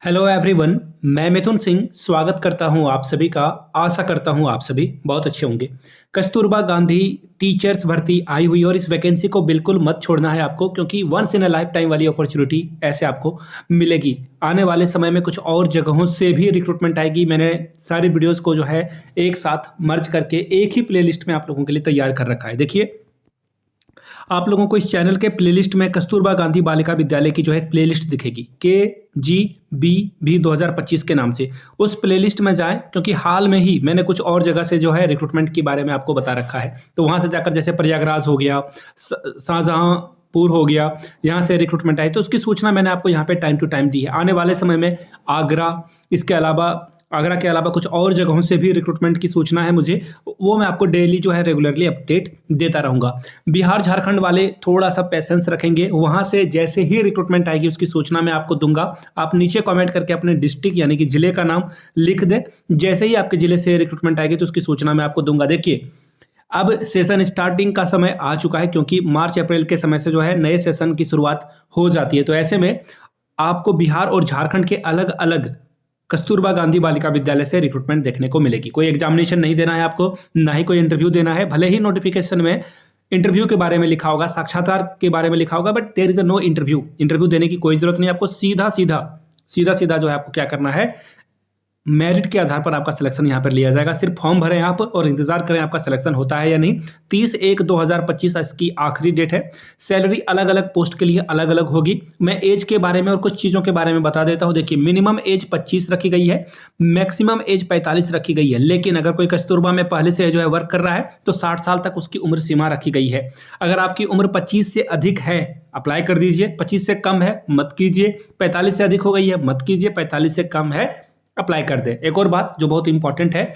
Hello everyone. मैं मिथुन सिंह स्वागत करता हूं आप सभी का। आशा करता हूं आप सभी बहुत अच्छे होंगे। कस्तूरबा गांधी टीचर्स भर्ती आई हुई और इस वैकेंसी को बिल्कुल मत छोड़ना है आपको, क्योंकि once in a lifetime वाली अपॉर्चुनिटी ऐसे आपको मिलेगी। आने वाले समय में कुछ और जगहों से भी रिक्रूटमेंट आएगी। मैंने सारी वीडियोस को जो है एक साथ मर्ज करके एक ही प्लेलिस्ट में आप लोगों के लिए तैयार कर रखा है। देखिए, आप लोगों को इस चैनल के प्लेलिस्ट में कस्तूरबा गांधी बालिका विद्यालय की जो है प्लेलिस्ट दिखेगी, KGB 2025 के नाम से। उस प्लेलिस्ट में जाएं, क्योंकि हाल में ही मैंने कुछ और जगह से जो है रिक्रूटमेंट के बारे में आपको बता रखा है। तो वहां से जाकर, जैसे प्रयागराज हो गया, शाहजहांपुर हो गया, यहाँ से रिक्रूटमेंट आई, तो उसकी सूचना मैंने आपको यहाँ पे टाइम टू टाइम दी है। आने वाले समय में आगरा के अलावा कुछ और जगहों से भी रिक्रूटमेंट की सूचना है मुझे, वो मैं आपको डेली जो है रेगुलरली अपडेट देता रहूँगा। बिहार झारखंड वाले थोड़ा सा पेशेंस रखेंगे, वहाँ से जैसे ही रिक्रूटमेंट आएगी उसकी सूचना मैं आपको दूंगा। आप नीचे कमेंट करके अपने डिस्ट्रिक्ट यानी कि ज़िले का नाम लिख दें। जैसे ही आपके ज़िले से रिक्रूटमेंट आएगी तो उसकी सूचना मैं आपको दूंगा। देखिए, अब सेशन स्टार्टिंग का समय आ चुका है, क्योंकि मार्च अप्रैल के समय से जो है नए सेशन की शुरुआत हो जाती है। तो ऐसे में आपको बिहार और झारखंड के अलग अलग कस्तूरबा गांधी बालिका विद्यालय से रिक्रूटमेंट देखने को मिलेगी। कोई एग्जामिनेशन नहीं देना है आपको, ना ही कोई इंटरव्यू देना है। भले ही नोटिफिकेशन में इंटरव्यू के बारे में लिखा होगा, साक्षात्कार के बारे में लिखा होगा, but there is a no interview देने की कोई जरूरत नहीं। आपको सीधा सीधा जो है आपको क्या करना है, मेरिट के आधार पर आपका सिलेक्शन यहाँ पर लिया जाएगा। सिर्फ फॉर्म भरें आप और इंतजार करें आपका सिलेक्शन होता है या नहीं। 30/1/2025 इसकी आखिरी डेट है। सैलरी अलग अलग पोस्ट के लिए अलग अलग होगी। मैं एज के बारे में और कुछ चीज़ों के बारे में बता देता हूँ। देखिए, मिनिमम एज 25 रखी गई है, मैक्सिमम एज 45 रखी गई है। लेकिन अगर कोई कस्तूरबा में पहले से जो है वर्क कर रहा है तो 60 साल तक उसकी उम्र सीमा रखी गई है। अगर आपकी उम्र 25 से अधिक है, अप्लाई कर दीजिए। 25 से कम है मत कीजिए। 45 से अधिक हो गई है मत कीजिए। 45 से कम है अप्लाई कर दें। एक और बात जो बहुत इंपॉर्टेंट है,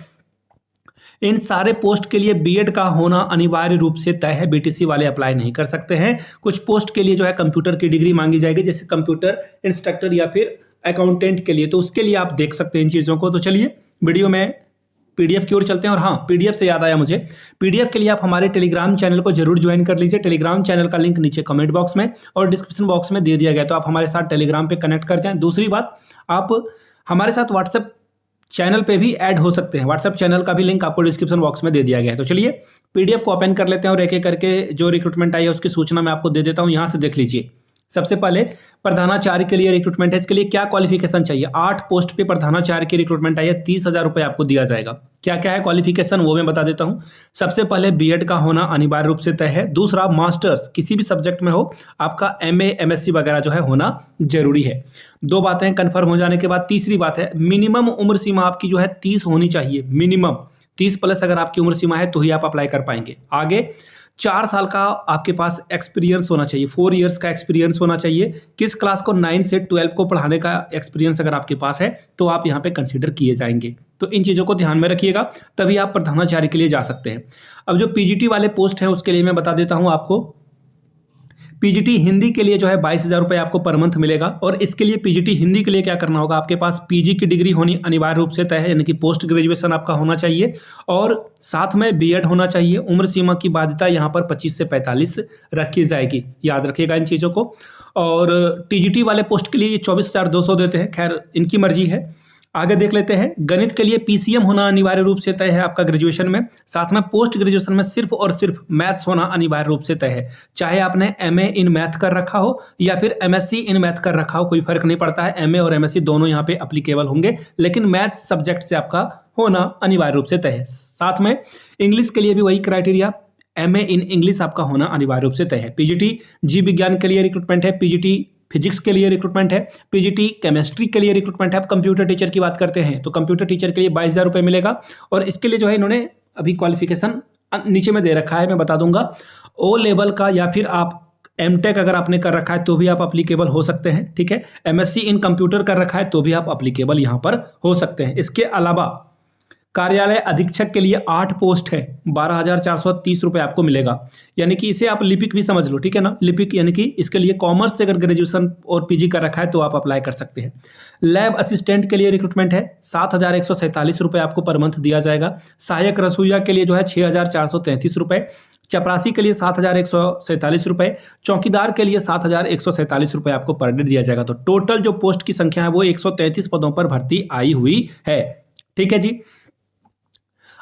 इन सारे पोस्ट के लिए बीएड का होना अनिवार्य रूप से तय है। बीटीसी वाले अप्लाई नहीं कर सकते हैं। कुछ पोस्ट के लिए जो है कंप्यूटर की डिग्री मांगी जाएगी, जैसे कंप्यूटर इंस्ट्रक्टर या फिर अकाउंटेंट के लिए। तो उसके लिए आप देख सकते हैं इन चीज़ों को। तो चलिए वीडियो में पीडीएफ की ओर चलते हैं। और हाँ, पीडीएफ से याद आया मुझे, पीडीएफ के लिए आप हमारे टेलीग्राम चैनल को जरूर ज्वाइन कर लीजिए। टेलीग्राम चैनल का लिंक नीचे कमेंट बॉक्स में और डिस्क्रिप्शन बॉक्स में दे दिया गया, तो आप हमारे साथ टेलीग्राम पे कनेक्ट कर जाएं। दूसरी बात, आप हमारे साथ व्हाट्सएप चैनल पे भी ऐड हो सकते हैं। व्हाट्सएप चैनल का भी लिंक आपको डिस्क्रिप्शन बॉक्स में दे दिया गया है। तो चलिए पीडीएफ को ओपन कर लेते हैं और एक एक करके जो रिक्रूटमेंट आई है उसकी सूचना मैं आपको दे देता हूं। यहां से देख लीजिए। सबसे पहले प्रधानाचार्य के लिए रिक्रूटमेंट है। इसके लिए क्या क्वालिफिकेशन चाहिए? 8 पोस्ट पे प्रधानाचार्य की रिक्रूटमेंट आई है। 30,000 रुपये आपको दिया जाएगा। क्या क्या है क्वालिफिकेशन, वो मैं बता देता हूं। सबसे पहले बीएड का होना अनिवार्य रूप से तय है। दूसरा, मास्टर्स किसी भी सब्जेक्ट में हो, आपका एमए एमएससी वगैरह जो है होना जरूरी है। 2 बातें कंफर्म हो जाने के बाद तीसरी बात है, मिनिमम उम्र सीमा आपकी जो है 30 होनी चाहिए। मिनिमम 30 प्लस अगर आपकी उम्र सीमा है तो ही आप अप्लाई कर पाएंगे। आगे 4 साल का आपके पास एक्सपीरियंस होना चाहिए। 4 इयर्स का एक्सपीरियंस होना चाहिए। किस क्लास को? 9 से 12 को पढ़ाने का एक्सपीरियंस अगर आपके पास है तो आप यहाँ पे कंसीडर किए जाएंगे। तो इन चीज़ों को ध्यान में रखिएगा, तभी आप प्रधानाचार्य के लिए जा सकते हैं। अब जो पीजीटी वाले पोस्ट हैं उसके लिए मैं बता देता हूँ आपको। पीजीटी हिंदी के लिए जो है 22,000 रुपये आपको पर मंथ मिलेगा। और इसके लिए पीजीटी हिंदी के लिए क्या करना होगा, आपके पास पीजी की डिग्री होनी अनिवार्य रूप से तय है, यानी कि पोस्ट ग्रेजुएशन आपका होना चाहिए और साथ में बीएड होना चाहिए। उम्र सीमा की बाध्यता यहाँ पर 25 से 45 रखी जाएगी, याद रखिएगा इन चीज़ों को। और टीजीटी वाले पोस्ट के लिए ये 24,200 देते हैं, खैर इनकी मर्जी है। आगे देख लेते हैं। गणित के लिए पीसीएम होना अनिवार्य रूप से तय है आपका ग्रेजुएशन में। साथ में पोस्ट ग्रेजुएशन में सिर्फ और सिर्फ मैथ्स होना अनिवार्य रूप से तय है। चाहे आपने एमए इन मैथ कर रखा हो या फिर एमएससी इन मैथ कर रखा हो, कोई फर्क नहीं पड़ता है। एमए और एमएससी दोनों यहाँ पे अप्लीकेबल होंगे, लेकिन मैथ्स सब्जेक्ट से आपका होना अनिवार्य रूप से तय है। साथ में इंग्लिश के लिए भी वही क्राइटेरिया, एमए इन इंग्लिश आपका होना अनिवार्य रूप से तय है। पीजीटी जीव विज्ञान के लिए रिक्रूटमेंट है। पीजीटी फिजिक्स के लिए रिक्रूटमेंट है। पीजीटी केमिस्ट्री के लिए रिक्रूटमेंट है। अब कंप्यूटर टीचर की बात करते हैं तो कंप्यूटर टीचर के लिए 22,000 रुपये मिलेगा। और इसके लिए जो है इन्होंने अभी क्वालिफिकेशन नीचे में दे रखा है, मैं बता दूंगा। ओ लेवल का या फिर आप एमटेक अगर आपने कर रखा है तो भी आप अप्लीकेबल हो सकते हैं, ठीक है। एमएससी इन कंप्यूटर कर रखा है तो भी आप अप्लीकेबल यहाँ पर हो सकते हैं। इसके अलावा कार्यालय अधीक्षक के लिए 8 पोस्ट है। 12,430 रुपये आपको मिलेगा, यानी कि इसे आप लिपिक भी समझ लो, ठीक है ना। लिपिक यानी कि इसके लिए कॉमर्स से अगर ग्रेजुएशन और पीजी कर रखा है तो आप अप्लाई कर सकते हैं। लैब असिस्टेंट के लिए रिक्रूटमेंट है। 7,147 रुपये आपको पर मंथ दिया जाएगा। सहायक रसोइया के लिए जो है 6,433 रुपये। चपरासी के लिए 7,147 रुपये, चौकीदार के लिए 7,147 रुपये आपको पर डे दिया जाएगा। तो टोटल जो पोस्ट की संख्या है वो 133 पदों पर भर्ती आई हुई है। ठीक है जी।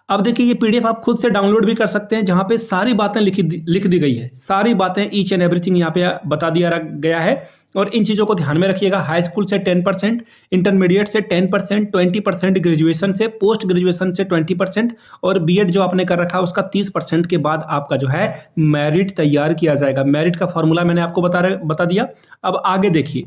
अब देखिए ये पीडीएफ आप खुद से डाउनलोड भी कर सकते हैं, जहां पे सारी बातें लिख दी गई है, सारी बातें ईच एंड एवरीथिंग यहाँ पे बता दिया गया है। और इन चीज़ों को ध्यान में रखिएगा। हाई स्कूल से 10%, इंटरमीडिएट से 10%, 20% ग्रेजुएशन से, पोस्ट ग्रेजुएशन से 20% और बीएड जो आपने कर रखा है उसका 30% के बाद आपका जो है मेरिट तैयार किया जाएगा। मेरिट का फॉर्मूला मैंने आपको बता दिया। अब आगे देखिए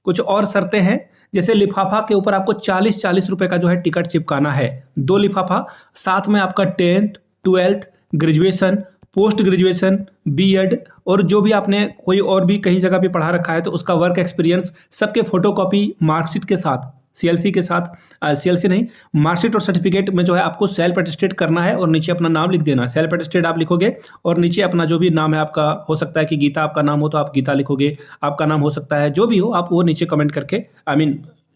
कुछ और शर्तें हैं, जैसे लिफाफा के ऊपर आपको 40 रुपए का जो है टिकट चिपकाना है, 2 लिफाफा, साथ में आपका 10th, 12th, graduation, post graduation, BEd और जो भी आपने कोई और भी कहीं जगह पे पढ़ा रखा है तो उसका वर्क एक्सपीरियंस, सबके फोटोकॉपी मार्कशीट के साथ, सीएलसी के साथ, सीएलसी नहीं, मार्कशीट और सर्टिफिकेट में जो है आपको सेल्फ अटेस्टेड करना है और नीचे अपना नाम लिख देना है। सेल्फ अटेस्टेड आप लिखोगे और नीचे अपना जो भी नाम है आपका, हो सकता है कि गीता आपका नाम हो तो आप गीता लिखोगे, आपका नाम हो सकता है जो भी हो, आप वो नीचे कमेंट करके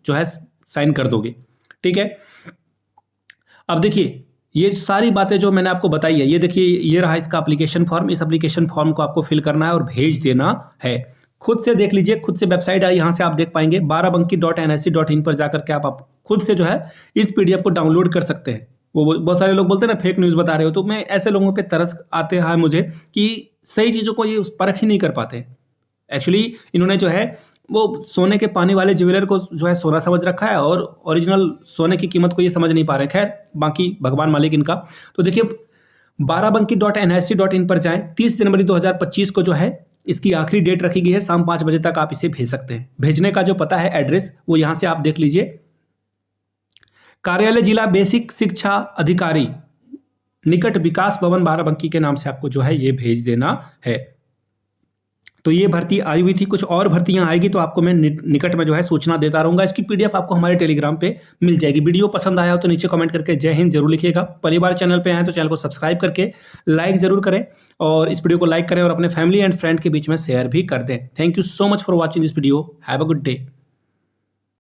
जो है साइन कर दोगे। ठीक है। अब देखिए ये सारी बातें जो मैंने आपको बताई है, ये देखिए ये रहा इसका एप्लीकेशन फॉर्म। इस एप्लीकेशन फॉर्म को आपको फिल करना है और भेज देना है। खुद से देख लीजिए, खुद से वेबसाइट है, यहाँ से आप देख पाएंगे 12banki.nsc.in पर जाकर के आप खुद से जो है इस पीडीएफ को डाउनलोड कर सकते हैं। वो बहुत सारे लोग बोलते हैं ना फेक न्यूज़ बता रहे हो, तो मैं ऐसे लोगों पे तरस आते हैं मुझे कि सही चीज़ों को ये परख ही नहीं कर पाते। एक्चुअली इन्होंने जो है वो सोने के पानी वाले ज्वेलर को जो है सोना समझ रखा है और ओरिजिनल सोने की कीमत को ये समझ नहीं पा रहे। खैर बाकी भगवान मालिक इनका। तो देखिए 12banki.nsc.in पर जाएं। 30 जनवरी 2025 को जो है इसकी आखिरी डेट रखी गई है, शाम 5 बजे तक आप इसे भेज सकते हैं। भेजने का जो पता है, एड्रेस, वो यहाँ से आप देख लीजिए। कार्यालय जिला बेसिक शिक्षा अधिकारी, निकट विकास भवन, बाराबंकी के नाम से आपको जो है ये भेज देना है। तो ये भर्ती आई हुई थी, कुछ और भर्तियां आएगी तो आपको मैं निकट में जो है सूचना देता रहूंगा। इसकी पीडीएफ आपको हमारे टेलीग्राम पे मिल जाएगी। वीडियो पसंद आया हो तो नीचे कमेंट करके जय हिंद जरूर लिखिएगा। पहली बार चैनल पे आए तो चैनल को सब्सक्राइब करके लाइक जरूर करें और इस वीडियो को लाइक करें और अपने फैमिली एंड फ्रेंड के बीच में शेयर भी कर दें। Thank you so much for watching this video. Have a good day.